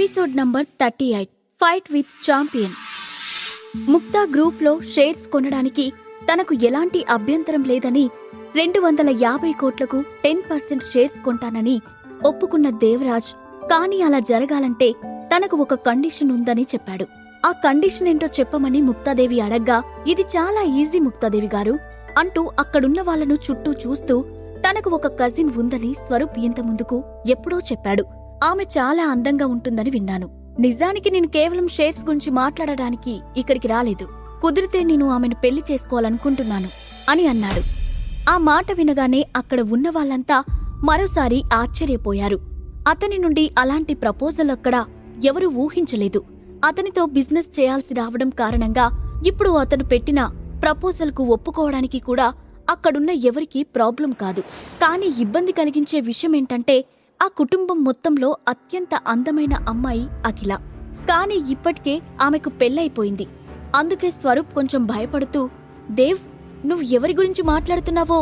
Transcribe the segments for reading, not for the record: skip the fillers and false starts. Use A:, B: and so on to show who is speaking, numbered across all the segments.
A: Episode number 38 fight with champion. Mukta గ్రూప్లో shares కొనడానికి తనకు ఎలాంటి అభ్యంతరం లేదని 250 కోట్లకు 10% షేర్స్ కొంటానని ఒప్పుకున్న దేవరాజ్, కానీ అలా జరగాలంటే తనకు ఒక కండిషన్ ఉందని చెప్పాడు. ఆ కండిషన్ ఏంటో చెప్పమని ముక్తాదేవి అడగ్గా, ఇది చాలా ఈజీ ముక్తాదేవి గారు అంటూ అక్కడున్న వాళ్లను చుట్టూ చూస్తూ తనకు ఒక కజిన్ ఉందని స్వరూప్ ఇంత ముందుకు ఎప్పుడో చెప్పాడు. ఆమె చాలా అందంగా ఉంటుందని విన్నాను. నిజానికి నేను కేవలం షేర్స్ గురించి మాట్లాడడానికి ఇక్కడికి రాలేదు. కుదిరితే నేను ఆమెను పెళ్లి చేసుకోవాలనుకుంటున్నాను అని అన్నాడు. ఆ మాట వినగానే అక్కడ ఉన్న వాళ్ళంతా మరోసారి ఆశ్చర్యపోయారు. అతని నుండి అలాంటి ప్రపోజల్ అక్కడ ఎవరూ ఊహించలేదు. అతనితో బిజినెస్ చేయాల్సి రావడం కారణంగా ఇప్పుడు అతను పెట్టిన ప్రపోజల్కు ఒప్పుకోవడానికి కూడా అక్కడున్న ఎవరికీ ప్రాబ్లం కాదు. కానీ ఇబ్బంది కలిగించే విషయమేంటంటే ఆ కుటుంబం మొత్తంలో అత్యంత అందమైన అమ్మాయి అఖిల. కాని ఇప్పటికే ఆమెకు పెళ్లైపోయింది. అందుకే స్వరూప్ కొంచెం భయపడుతూ, దేవ్, నువ్వు ఎవరి గురించి మాట్లాడుతున్నావో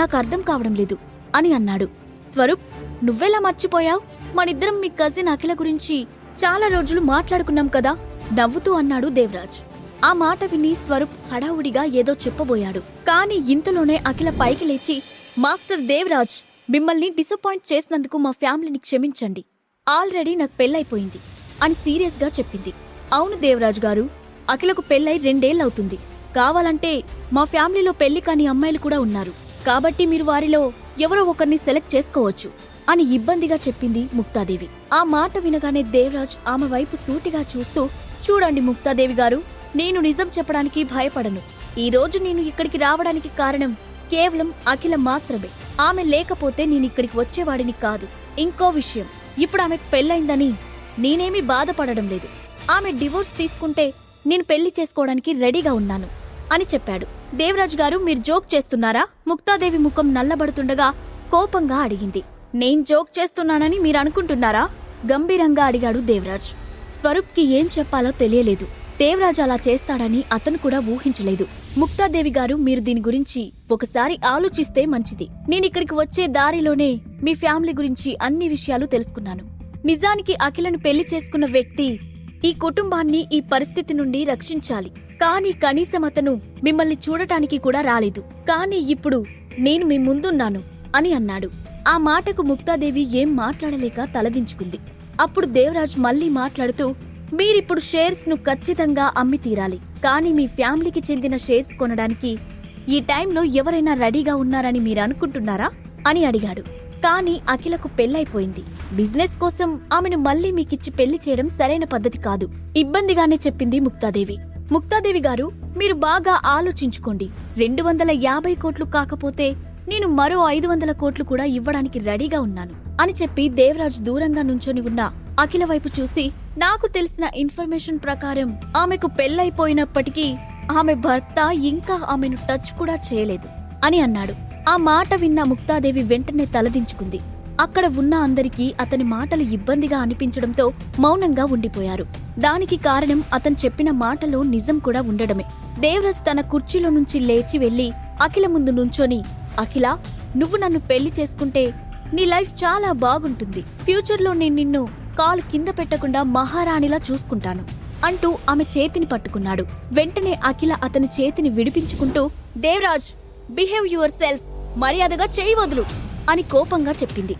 A: నాకు అర్థం కావడం లేదు అని అన్నాడు. స్వరూప్, నువ్వెలా మర్చిపోయావ్? మనిద్దరం మీ కజిన్ అఖిల గురించి చాలా రోజులు మాట్లాడుకున్నాం కదా నవ్వుతూ అన్నాడు దేవరాజ్. ఆ మాట విని స్వరూప్ హడావుడిగా ఏదో చెప్పబోయాడు. కాని ఇంతలోనే అఖిల పైకి లేచి, మాస్టర్ దేవరాజ్, మిమ్మల్ని డిసప్పాయింట్ చేసినందుకు మా ఫ్యామిలీని క్షమించండి. ఆల్రెడీ నాకు పెళ్లైపోయింది అని సీరియస్ గా చెప్పింది. అవును దేవరాజ్ గారు, అఖిలకు పెళ్లై 2 ఏళ్లవుతుంది. కావాలంటే మా ఫ్యామిలీలో పెళ్లి కాని అమ్మాయిలు కూడా ఉన్నారు. కాబట్టి మీరు వారిలో ఎవరో ఒకరిని సెలెక్ట్ చేసుకోవచ్చు అని ఇబ్బందిగా చెప్పింది ముక్తాదేవి. ఆ మాట వినగానే దేవరాజ్ ఆమె వైపు సూటిగా చూస్తూ, చూడండి ముక్తాదేవి గారు, నేను నిజం చెప్పడానికి భయపడను. ఈ రోజు నేను ఇక్కడికి రావడానికి కారణం కేవలం అఖిల మాత్రమే. ఆమె లేకపోతే నేనిక్కడికి వచ్చేవాడిని కాదు. ఇంకో విషయం, ఇప్పుడు ఆమెకు పెళ్లైందని నేనేమీ బాధపడడం లేదు. ఆమె డివోర్స్ తీసుకుంటే నేను పెళ్లి చేసుకోవడానికి రెడీగా ఉన్నాను అని చెప్పాడు. దేవరాజ్ గారు, మీరు జోక్ చేస్తున్నారా? ముక్తాదేవి ముఖం నల్లబడుతుండగా కోపంగా అడిగింది. నేను జోక్ చేస్తున్నానని మీరనుకుంటున్నారా? గంభీరంగా అడిగాడు దేవరాజ్. స్వరూప్కి ఏం చెప్పాలో తెలియలేదు. దేవరాజ్ అలా చేస్తాడని అతను కూడా ఊహించలేదు. ముక్తాదేవి గారు, మీరు దీని గురించి ఒకసారి ఆలోచిస్తే మంచిది. నేనిక్కడికి వచ్చే దారిలోనే మీ ఫ్యామిలీ గురించి అన్ని విషయాలు తెలుసుకున్నాను. నిజానికి అఖిలను పెళ్లి చేసుకున్న వ్యక్తి ఈ కుటుంబాన్ని ఈ పరిస్థితి నుండి రక్షించాలి. కానీ కనీసం అతను మిమ్మల్ని చూడటానికి కూడా రాలేదు. కానీ ఇప్పుడు నేను మీ ముందున్నాను అని అన్నాడు. ఆ మాటకు ముక్తాదేవి ఏం మాట్లాడలేక తలదించుకుంది. అప్పుడు దేవరాజ్ మళ్లీ మాట్లాడుతూ, మీరిప్పుడు షేర్స్ ను ఖచ్చితంగా అమ్మి తీరాలి. కానీ మీ ఫ్యామిలీకి చెందిన షేర్స్ కొనడానికి ఈ టైంలో ఎవరైనా రెడీగా ఉన్నారని మీరనుకుంటున్నారా అని అడిగాడు. కానీ అఖిలకు పెళ్లైపోయింది. బిజినెస్ కోసం ఆమెను మళ్లీ మీకిచ్చి పెళ్లి చేయడం సరైన పద్ధతి కాదు. ఇబ్బందిగానే చెప్పింది ముక్తాదేవి. ముక్తాదేవి గారు, మీరు బాగా ఆలోచించుకోండి. 250 కోట్లు కాకపోతే నేను మరో 500 కోట్లు కూడా ఇవ్వడానికి రెడీగా ఉన్నాను అని చెప్పి దేవరాజ్ దూరంగా నుంచొని ఉన్న అఖిల వైపు చూసి, నాకు తెలిసిన ఇన్ఫర్మేషన్ ప్రకారం ఆమెకు పెళ్లైపోయినప్పటికీ ఆమె భర్త ఇంకా ఆమెను టచ్ కూడా చేయలేదు అని అన్నాడు. ఆ మాట విన్న ముక్తాదేవి వెంటనే తలదించుకుంది. అక్కడ ఉన్న అందరికీ అతని మాటలు ఇబ్బందిగా అనిపించడంతో మౌనంగా ఉండిపోయారు. దానికి కారణం అతను చెప్పిన మాటలో నిజం కూడా ఉండడమే. దేవరాజ్ తన కుర్చీలో నుంచి లేచి వెళ్లి అఖిల ముందు నుంచొని, అఖిల, నువ్వు నన్ను పెళ్లి చేసుకుంటే నీ లైఫ్ చాలా బాగుంటుంది. ఫ్యూచర్లో నేను నిన్ను కాలు కింద పెట్టకుండా మహారాణిలా చూసుకుంటాను అంటూ ఆమె చేతిని పట్టుకున్నాడు. వెంటనే అఖిల అతని చేతిని విడిపించుకుంటూ, దేవరాజ్, బిహేవ్ యువర్ సెల్ఫ్, మర్యాదగా చేయి వదులు అని కోపంగా చెప్పింది.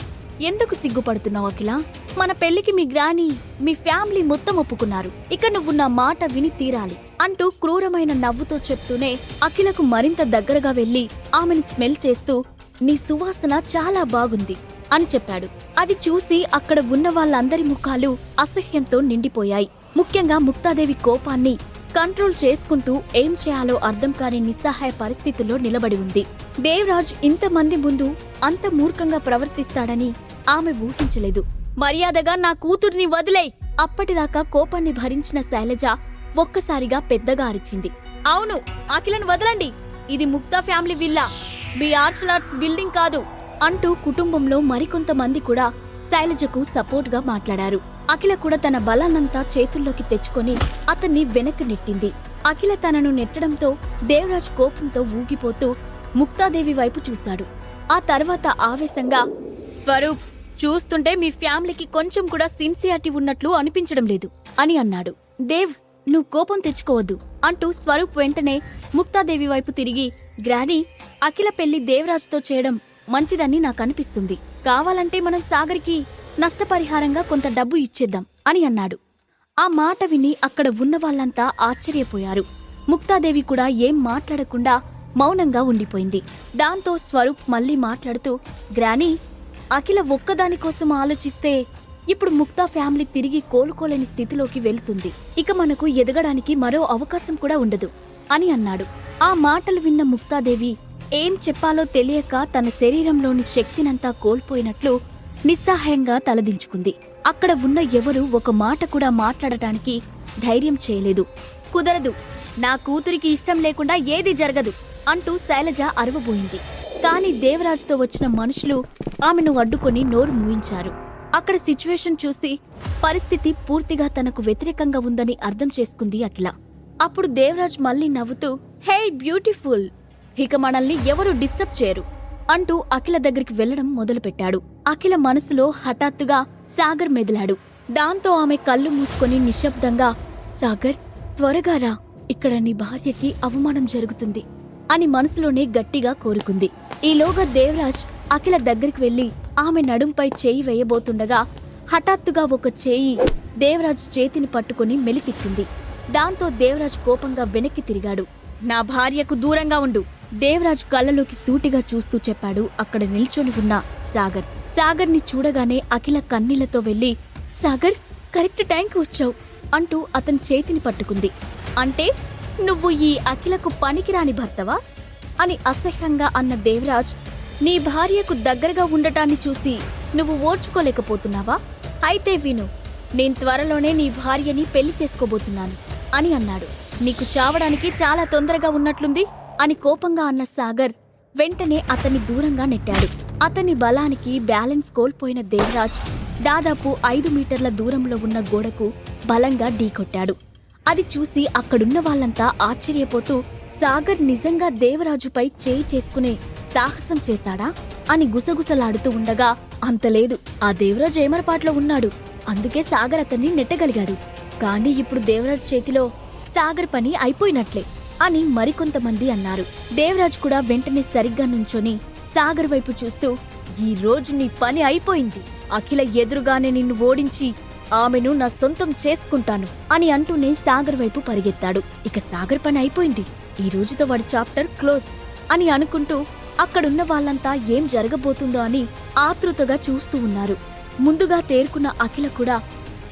A: ఎందుకు సిగ్గుపడుతున్నావు అఖిల? మన పెళ్లికి మీ గ్రాని, మీ ఫ్యామిలీ మొత్తం ఒప్పుకున్నారు. ఇక నువ్వు నా మాట విని తీరాలి అంటూ క్రూరమైన నవ్వుతో చెప్తూనే అఖిలకు మరింత దగ్గరగా వెళ్లి ఆమెను స్మెల్ చేస్తూ, నీ సువాసన చాలా బాగుంది అని చెప్పాడు. అది చూసి అక్కడ ఉన్న వాళ్ళందరి ముఖాలు అసహ్యంతో నిండిపోయాయి. ముఖ్యంగా ముక్తాదేవి కోపాన్ని కంట్రోల్ చేసుకుంటూ ఏం చేయాలో అర్థం కాని నిస్సహాయ పరిస్థితుల్లో నిలబడి ఉంది. దేవరాజ్ ఇంతమంది ముందు అంత మూర్ఖంగా ప్రవర్తిస్తాడని ఆమె ఊహించలేదు. మర్యాదగా నా కూతుర్ని వదిలేయ్! అప్పటిదాకా కోపాన్ని భరించిన శైలజ ఒక్కసారిగా పెద్దగా అరిచింది. అవును, అఖిలను వదలండి. ఇది ముక్తా ఫ్యామిలీ విల్లా, మీ మార్షల్ ఆర్ట్స్ బిల్డింగ్ కాదు అంటూ కుటుంబంలో మరికొంతమంది కూడా శైలజకు సపోర్ట్ గా మాట్లాడారు. అఖిల కూడా తన బలాన్నంతా చేతుల్లోకి తెచ్చుకొని అతన్ని వెనక్కి నెట్టింది. అఖిల తనను నెట్టడంతో దేవరాజ్ కోపంతో ఊగిపోతూ ముక్తాదేవి వైపు చూశాడు. ఆ తర్వాత ఆవేశంగా, స్వరూప్, చూస్తుంటే మీ ఫ్యామిలీకి కొంచెం కూడా సిన్సియారిటీ ఉన్నట్లు అనిపించడం లేదు అని అన్నాడు. దేవ్, నువ్వు కోపం తెచ్చుకోవద్దు అంటూ స్వరూప్ వెంటనే ముక్తాదేవి వైపు తిరిగి, గ్రానీ, అఖిల పెళ్లి దేవరాజుతో చేయడం మంచిదని నాకనిపిస్తుంది. కావాలంటే మనం సాగర్కి నష్టపరిహారంగా కొంత డబ్బు ఇచ్చేద్దాం అని అన్నాడు. ఆ మాట విని అక్కడ ఉన్న వాళ్ళంతా ఆశ్చర్యపోయారు. ముక్తాదేవి కూడా ఏం మాట్లాడకుండా మౌనంగా ఉండిపోయింది. దాంతో స్వరూప్ మళ్ళీ మాట్లాడుతూ, గ్రానీ, అఖిల ఒక్కదానికోసం ఆలోచిస్తే ఇప్పుడు ముక్తా ఫ్యామిలీ తిరిగి కోలుకోలేని స్థితిలోకి వెళుతుంది. ఇక మనకు ఎదగడానికి మరో అవకాశం కూడా ఉండదు అని అన్నాడు. ఆ మాటలు విన్న ముక్తాదేవి ఏం చెప్పాలో తెలియక తన శరీరంలోని శక్తినంతా కోల్పోయినట్లు నిస్సహాయంగా తలదించుకుంది. అక్కడ ఉన్న ఎవరూ ఒక మాట కూడా మాట్లాడటానికి ధైర్యం చేయలేదు. కుదరదు, నా కూతురికి ఇష్టం లేకుండా ఏదీ జరగదు అంటూ శైలజ అరవబోయింది. కాని దేవరాజుతో వచ్చిన మనుషులు ఆమెను అడ్డుకొని నోరు మూయించారు. అక్కడ సిచ్యువేషన్ చూసి పరిస్థితి పూర్తిగా తనకు వ్యతిరేకంగా ఉందని అర్థం చేసుకుంది అఖిల. అప్పుడు దేవరాజ్ మళ్ళీ నవ్వుతూ, హే బ్యూటిఫుల్, ఇక మనల్ని ఎవరూ డిస్టర్బ్ చేయరు అంటూ అఖిల దగ్గరికి వెళ్లడం మొదలుపెట్టాడు. అఖిల మనసులో హఠాత్తుగా సాగర్ మెదిలాడు. దాంతో ఆమె కళ్ళు మూసుకొని నిశ్శబ్దంగా, సాగర్, త్వరగా రా, ఇక్కడ నీ భార్యకి అవమానం జరుగుతుంది అని మనసులోనే గట్టిగా కోరుకుంది. ఈలోగా దేవరాజ్ అఖిల దగ్గరికి వెళ్లి ఆమె నడుంపై చేయి వేయబోతుండగా హఠాత్తుగా ఒక చేయి దేవరాజ్ చేతిని పట్టుకుని మెలితిప్పింది. దాంతో దేవరాజ్ కోపంగా వెనక్కి తిరిగాడు. నా భార్యకు దూరంగా ఉండు, దేవరాజ్ కళ్ళలోకి సూటిగా చూస్తూ చెప్పాడు అక్కడ నిల్చొని ఉన్న సాగర్. సాగర్ని చూడగానే అఖిల కన్నీళ్లతో వెళ్లి, సాగర్, కరెక్ట్ టైంకి వచ్చావు అంటూ అతని చేతిని పట్టుకుంది. అంటే నువ్వు ఈ అఖిలకు పనికిరాని భర్తవా అని అసహ్యంగా అన్న దేవరాజ్, నీ భార్యకు దగ్గరగా ఉండటాన్ని చూసి నువ్వు ఓర్చుకోలేకపోతున్నావా? అయితే విను, నేను త్వరలోనే నీ భార్యని పెళ్లి చేసుకోబోతున్నాను అని అన్నాడు. నీకు చావడానికి చాలా తొందరగా ఉన్నట్లుంది అని కోపంగా అన్న సాగర్ వెంటనే అతన్ని దూరంగా నెట్టాడు. అతని బలానికి బ్యాలెన్స్ కోల్పోయిన దేవరాజ్ దాదాపు 5 మీటర్ల దూరంలో ఉన్న గోడకు బలంగా ఢీకొట్టాడు. అది చూసి అక్కడున్న వాళ్ళంతా ఆశ్చర్యపోతూ, సాగర్ నిజంగా దేవరాజుపై చేయి చేసుకునే సాహసం చేశాడా అని గుసగుసలాడుతూ ఉండగా, అంతలేదు, ఆ దేవరాజ్ ఏమరపాట్లో ఉన్నాడు, అందుకే సాగర్ అతన్ని నెట్టగలిగాడు. కానీ ఇప్పుడు దేవరాజ్ చేతిలో సాగర్ పని అయిపోయినట్లే అని మరికొంతమంది అన్నారు. దేవరాజ్ కూడా వెంటనే సరిగ్గా నుంచొని సాగర్ వైపు చూస్తూ, ఈ రోజు నీ పని అయిపోయింది, అఖిల ఎదురుగానే నిన్ను ఓడించి ఆమెను నా సొంతం చేసుకుంటాను అని అంటూనే సాగర్ వైపు పరిగెత్తాడు. ఇక సాగర్ పని అయిపోయింది, ఈ రోజుతో వాడి చాప్టర్ క్లోజ్ అని అనుకుంటూ అక్కడున్న వాళ్ళంతా ఏం జరగబోతుందో అని ఆతృతగా చూస్తూ ఉన్నారు. ముందుగా తేరుకున్న అఖిల కూడా,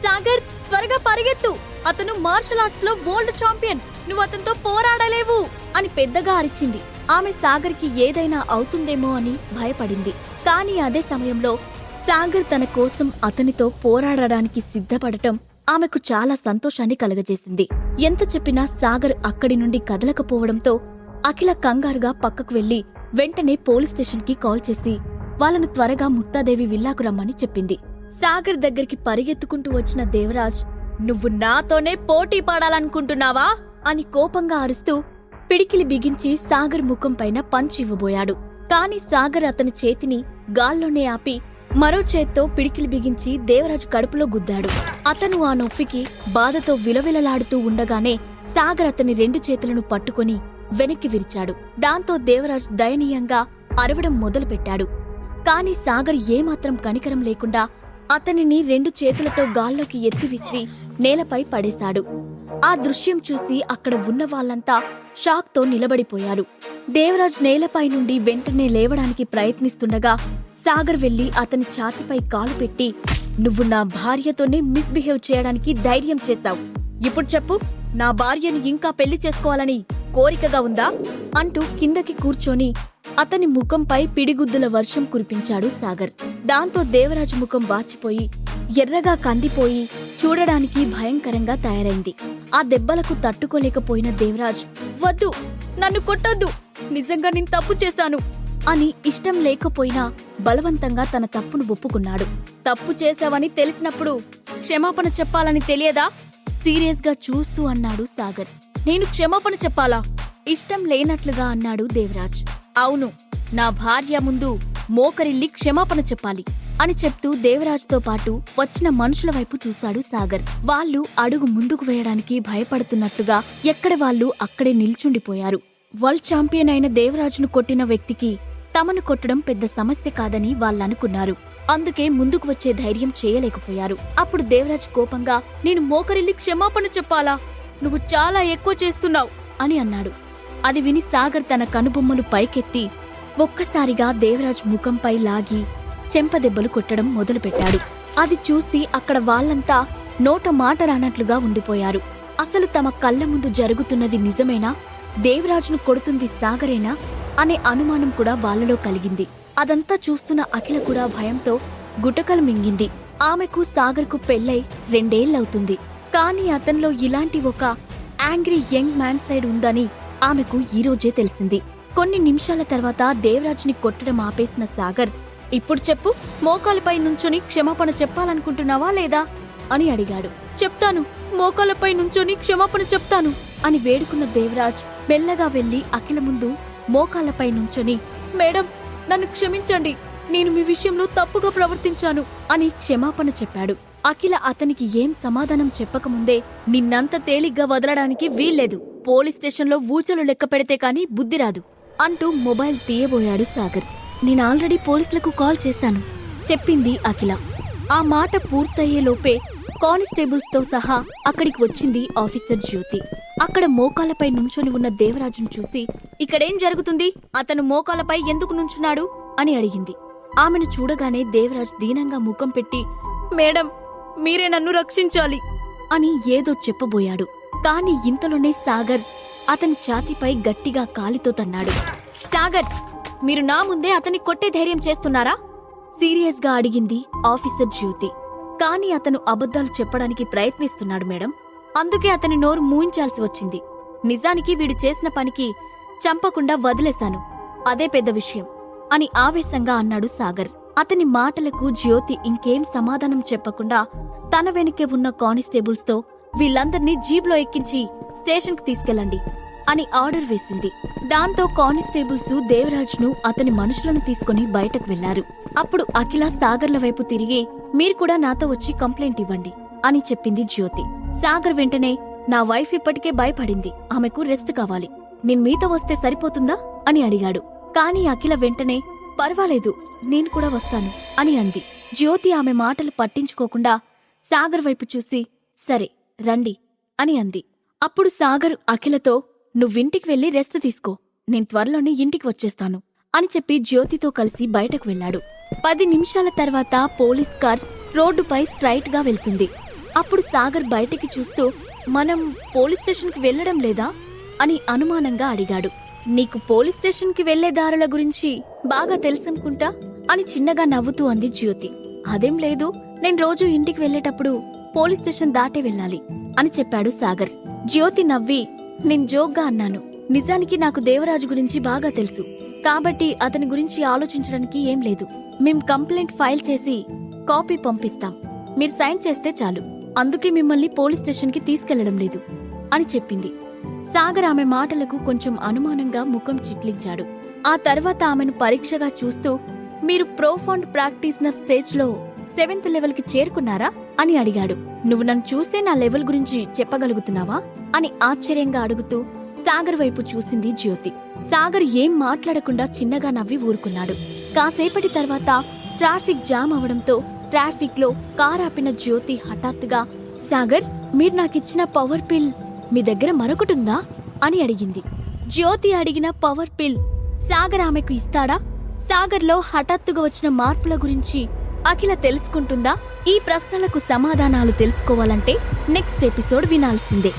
A: సాగర్, త్వరగా పరిగెత్తు, అతను మార్షల్ ఆర్ట్స్ లో వరల్డ్ ఛాంపియన్, నువ్వు అతనితో పోరాడలేవు అని పెద్దగా అరిచింది. ఆమె సాగర్కి ఏదైనా అవుతుందేమో అని భయపడింది. కానీ అదే సమయంలో సాగర్ తన కోసం అతనితో పోరాడడానికి సిద్ధపడటం ఆమెకు చాలా సంతోషాన్ని కలగజేసింది. ఎంత చెప్పినా సాగర్ అక్కడి నుండి కదలకపోవడంతో అఖిల కంగారుగా పక్కకు వెళ్లి వెంటనే పోలీస్ స్టేషన్ కి కాల్ చేసి వాళ్ళను త్వరగా ముక్తాదేవి విల్లాకు రమ్మని చెప్పింది. సాగర్ దగ్గరికి పరిగెత్తుకుంటూ వచ్చిన దేవరాజ్, నువ్వు నాతోనే పోటీ పడాలనుకుంటున్నావా అని కోపంగా అరుస్తూ పిడికిలి బిగించి సాగర్ ముఖం పైన పంచ్ ఇవ్వబోయాడు. కాని సాగర్ అతని చేతిని గాల్లోనే ఆపి మరో చేత్తో పిడికిలి బిగించి దేవరాజ్ కడుపులో గుద్దాడు. అతను ఆ నొప్పికి బాధతో విలవిలలాడుతూ ఉండగానే సాగర్ అతని 2 చేతులను పట్టుకుని వెనక్కి విరిచాడు. దాంతో దేవరాజ్ దయనీయంగా అరవడం మొదలుపెట్టాడు. కాని సాగర్ ఏమాత్రం కనికరం లేకుండా అతనిని 2 చేతులతో గాల్లోకి ఎత్తి విసిరి నేలపై పడేశాడు. ఆ దృశ్యం చూసి అక్కడ ఉన్న వాళ్ళంతా షాక్తో నిలబడిపోయారు. దేవరాజ్ నేలపై నుండి వెంటనే లేవడానికి ప్రయత్నిస్తుండగా సాగర్ వెళ్లి అతని ఛాతీపై కాలు పెట్టి, నువ్వు నా భార్యతోనే మిస్బిహేవ్ చేయడానికి ధైర్యం చేశావు, ఇప్పుడు చెప్పు, నా భార్యను ఇంకా పెళ్లి చేసుకోవాలని కోరికగా ఉందా అంటూ కిందకి కూర్చొని అతని ముఖంపై పిడిగుద్దుల వర్షం కురిపించాడు సాగర్. దాంతో దేవరాజు ముఖం వాచిపోయి ఎర్రగా కందిపోయి చూడడానికి భయంకరంగా తయారైంది. ఆ దెబ్బలకు తట్టుకోలేకపోయిన దేవరాజ్, వద్దు, నన్ను కొట్టొద్దు, నిజంగా నేను తప్పు చేశాను అని ఇష్టం లేకపోయినా బలవంతంగా తన తప్పును ఒప్పుకున్నాడు. తప్పు చేశావని తెలిసినప్పుడు క్షమాపణ చెప్పాలని తెలియదా? సీరియస్ గా చూస్తూ అన్నాడు సాగర్. నేను క్షమాపణ చెప్పాలా? ఇష్టం లేనట్లుగా అన్నాడు దేవరాజ్. అవును, నా భార్య ముందు మోకరిల్లి క్షమాపణ చెప్పాలి అని చెప్తూ దేవరాజ్తో పాటు వచ్చిన మనుషుల వైపు చూశాడు సాగర్. వాళ్ళు అడుగు ముందుకు వేయడానికి భయపడుతున్నట్లుగా ఎక్కడ వాళ్ళు అక్కడే నిల్చుండిపోయారు. వరల్డ్ ఛాంపియన్ అయిన దేవరాజ్ను కొట్టిన వ్యక్తికి తమను కొట్టడం పెద్ద సమస్య కాదని వాళ్ళనుకున్నారు. అందుకే ముందుకు వచ్చే ధైర్యం చేయలేకపోయారు. అప్పుడు దేవరాజ్ కోపంగా, నేను మోకరిల్లి క్షమాపణ చెప్పాలా? నువ్వు చాలా ఎక్కువ చేస్తున్నావు అని అన్నాడు. అది విని సాగర్ తన కనుబొమ్మలు పైకెత్తి ఒక్కసారిగా దేవరాజ్ ముఖంపై లాగి చెంపదెబ్బలు కొట్టడం మొదలుపెట్టాడు. అది చూసి అక్కడ వాళ్ళంతా నోట మాట రానట్లుగా ఉండిపోయారు. అసలు తమ కళ్ల ముందు జరుగుతున్నది నిజమేనా? దేవరాజ్ను కొడుతుంది సాగరేనా అనే అనుమానం కూడా వాళ్లలో కలిగింది. అదంతా చూస్తున్న అఖిల కూడా భయంతో గుటకలు మింగింది. ఆమెకు సాగర్కు పెళ్ళై 2 ఏళ్లవుతుంది. కానీ అతనిలో ఇలాంటి ఒక యాంగ్రీ యంగ్ మ్యాన్ సైడ్ ఉందని ఆమెకు ఈరోజే తెలిసింది. కొన్ని నిమిషాల తర్వాత దేవరాజ్ని కొట్టడం ఆపేసిన సాగర్, ఇప్పుడు చెప్పు, మోకాలపై నుంచొని క్షమాపణ చెప్పాలనుకుంటున్నావా లేదా అని అడిగాడు. చెప్తాను, మోకాలపై నుంచొని క్షమాపణ చెప్తాను అని వేడుకున్న దేవరాజ్ మెల్లగా వెళ్లి అఖిల ముందు మోకాలపై నుంచొని, మేడం నన్ను క్షమించండి, నేను మీ విషయంలో తప్పుగా ప్రవర్తించాను అని క్షమాపణ చెప్పాడు. అఖిల అతనికి ఏం సమాధానం చెప్పకముందే, నిన్నంత తేలిగ్గా వదలడానికి వీల్లేదు, పోలీస్ స్టేషన్లో ఊచలు లెక్క పెడితే కాని బుద్ధి రాదు అంటూ మొబైల్ తీయబోయాడు సాగర్. నేను ఆల్రెడీ పోలీసులకు కాల్ చేశాను చెప్పింది అఖిల. ఆ మాట పూర్తయ్యేలోపే కానిస్టేబుల్స్ తో సహా అక్కడికి వచ్చింది ఆఫీసర్ జ్యోతి. అక్కడ మోకాలపై నుంచొని ఉన్న దేవరాజును చూసి, ఇక్కడేం జరుగుతుంది? అతను మోకాలపై ఎందుకు నుంచున్నాడు అని అడిగింది. ఆమెను చూడగానే దేవరాజ్ దీనంగా ముఖం పెట్టి, మేడం మీరే నన్ను రక్షించాలి అని ఏదో చెప్పబోయాడు. కాని ఇంతలోనే సాగర్ అతని ఛాతీపై గట్టిగా కాలితో తన్నాడు. సాగర్, మీరు నా ముందే అతన్ని కొట్టే ధైర్యం చేస్తున్నారా? సీరియస్ గా అడిగింది ఆఫీసర్ జ్యోతి. కాని అతను అబద్ధాలు చెప్పడానికి ప్రయత్నిస్తున్నాడు మేడం, అందుకే అతని నోరు మూయించాల్సి వచ్చింది. నిజానికి వీడు చేసిన పనికి చంపకుండా వదిలేశాను, అదే పెద్ద విషయం అని ఆవేశంగా అన్నాడు సాగర్. అతని మాటలకు జ్యోతి ఇంకేం సమాధానం చెప్పకుండా తన వెనుకే ఉన్న కానిస్టేబుల్స్ తో, వీళ్ళందర్నీ జీప్లో ఎక్కించి స్టేషన్కి తీసుకెళ్లండి అని ఆర్డర్ వేసింది. దాంతో కానిస్టేబుల్స్ దేవరాజ్ను అతని మనుషులను తీసుకుని బయటకు వెళ్లారు. అప్పుడు అఖిల సాగర్ల వైపు తిరిగి, మీరు కూడా నాతో వచ్చి కంప్లైంట్ ఇవ్వండి అని చెప్పింది జ్యోతి. సాగర్ వెంటనే, నా వైఫ్ ఇప్పటికే భయపడింది, ఆమెకు రెస్ట్ కావాలి, నేను మీతో వస్తే సరిపోతుందా అని అడిగాడు. కాని అఖిల వెంటనే, పర్వాలేదు నేను కూడా వస్తాను అని అంది. జ్యోతి ఆమె మాటలు పట్టించుకోకుండా సాగర్ వైపు చూసి, సరే రండి అని అంది. అప్పుడు సాగర్ అఖిలతో, నువ్వింటికి వెళ్లి రెస్ట్ తీసుకో, నేను త్వరలోనే ఇంటికి వచ్చేస్తాను అని చెప్పి జ్యోతితో కలిసి బయటకు వెళ్లాడు. 10 నిమిషాల తర్వాత పోలీస్ కార్ రోడ్డుపై స్ట్రైట్ గా వెళ్తుంది. అప్పుడు సాగర్ బయటికి చూస్తూ, మనం పోలీస్ స్టేషన్కి వెళ్లడం లేదా అని అనుమానంగా అడిగాడు. నీకు పోలీస్ స్టేషన్కి వెళ్లే దారుల గురించి బాగా తెలుసనుకుంటా అని చిన్నగా నవ్వుతూ అంది జ్యోతి. అదేం లేదు, నేను రోజూ ఇంటికి వెళ్లేటప్పుడు పోలీస్ స్టేషన్ దాటే వెళ్ళాలి అని చెప్పాడు సాగర్. జ్యోతి నవ్వి, నేను జోక్గా అన్నాను, నిజానికి నాకు దేవరాజు గురించి బాగా తెలుసు, కాబట్టి అతని గురించి ఆలోచించడానికి ఏం లేదు. మేం కంప్లైంట్ ఫైల్ చేసి కాపీ పంపిస్తాం, మీరు సైన్ చేస్తే చాలు, అందుకే మిమ్మల్ని పోలీస్ స్టేషన్కి తీసుకెళ్లడం లేదు అని చెప్పింది. సాగర్ ఆమె మాటలకు కొంచెం అనుమానంగా ముఖం చిట్లించాడు. ఆ తర్వాత ఆమెను పరీక్షగా చూస్తూ, మీరు ప్రోఫౌండ్ ప్రాక్టీషనర్ స్టేజ్లో 7th లెవెల్కి చేరుకున్నారా అని అడిగాడు. నువ్వు నన్ను చూసే నా లెవెల్ గురించి చెప్పగలుగుతున్నావా అని ఆశ్చర్యంగా అడుగుతూ సాగర్ వైపు చూసింది జ్యోతి. సాగర్ ఏం మాట్లాడకుండా చిన్నగా నవ్వి ఊరుకున్నాడు. కాసేపటి తర్వాత ట్రాఫిక్ జామ్ అవడంతో ట్రాఫిక్ లో కారాపిన జ్యోతి హఠాత్తుగా, సాగర్ మీరు నాకిచ్చిన పవర్ పిల్ మీ దగ్గర మరొకటుందా అని అడిగింది. జ్యోతి అడిగిన పవర్ పిల్ సాగర్ ఆమెకు ఇస్తాడా? సాగర్లో హఠాత్తుగా వచ్చిన మార్పుల గురించి అఖిల తెలుసుకుంటుందా? ఈ ప్రశ్నలకు సమాధానాలు తెలుసుకోవాలంటే నెక్స్ట్ ఎపిసోడ్ వినాల్సిందే.